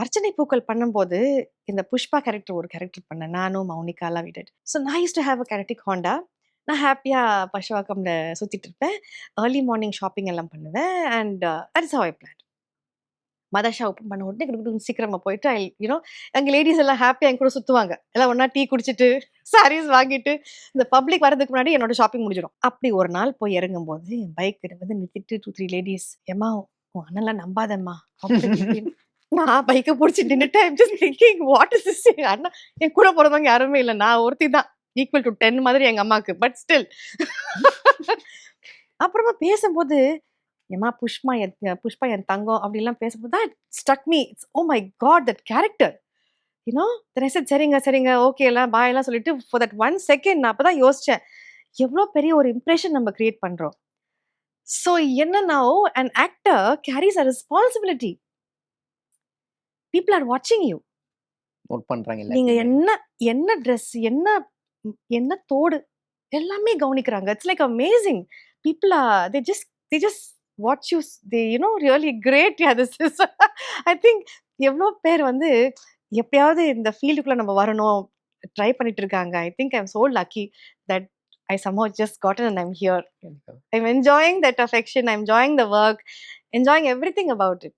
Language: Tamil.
அர்ச்சனை பூக்கள் பண்ணும்போது இந்த புஷ்பா கேரக்டர் ஒரு கேரக்டர் பண்ணேன். நானும் மௌனிகாலாம் விடட். ஸோ நான் use to have a electric Honda. நான் ஹாப்பியா பஷ்வாக்கம்ல சுத்திட்டு இருப்பேன். ஏர்லி மார்னிங் ஷாப்பிங் எல்லாம் பண்ணுவேன். And that is how I plan. மதர்ஷா ஓப்பன் பண்ண உடனே குடுகுடுன்னு சீக்கிரமா போயிட்டு எங்க லேடீஸ் எல்லாம் ஹாப்பியா என் கூட சுத்துவாங்க. எல்லாம் ஒண்ணா டீ குடிச்சிட்டு, சாரீஸ் வாங்கிட்டு, இந்த பப்ளிக் வரதுக்கு முன்னாடி என்னோட ஷாப்பிங் முடிஞ்சிடும். அப்படி ஒரு நாள் போய் இறங்கும்போது என் பைக் கிட்ட வந்து நிறுத்திட்டு 2, 3 லேடீஸ், "ஏம்மா உன் அண்ணன்லாம் நம்பாதம்மா" அப்படி இப்படின்னு. நான் பைக்க புடிச்சு நின்னுட்டேன். I'm just thinking what is this? அண்ணா என் கூட பொறந்தவங்க யாருமே இல்ல. நான் ஒருத்தி தான். ஈக்குவல் டூ 10 மாதிரி எங்க அம்மாக்கு. But still. அப்புறமா பேசும்போது, "ஏம்மா புஷ்பா என் தங்கம்" அப்படிலாம் பேசும்போது that struck me. It's, oh my God, that character. You know? Then I said, "சரிங்க, சரிங்க, ஓகே எல்லாம் பாய் எல்லாம் சொல்லிட்டு for that 1 second நான் அப்பதான் யோசிச்சேன். எவ்ளோ பெரிய ஒரு இம்ப்ரஷன் நம்ம கிரியேட் பண்றோம். So என்ன now an actor carries a responsibility. People are watching you. Note பண்றாங்க நீங்க எல்லாத்தையுமே. என்ன ட்ரெஸ், என்ன தோடு எல்லாமே கவனிக்கிறாங்க. It's like amazing. People are they just watch you. They really great. Yeah, this is I think எவ்ளோ பேர் வந்து எப்பயாவது இந்த ஃபீல்டுக்குள்ள நம்ம வரணும் ட்ரை பண்ணிட்டு இருக்காங்க. I think I'm so lucky that I somehow just gotten and I'm here. I'm enjoying that affection. I'm enjoying the work, enjoying everything about it.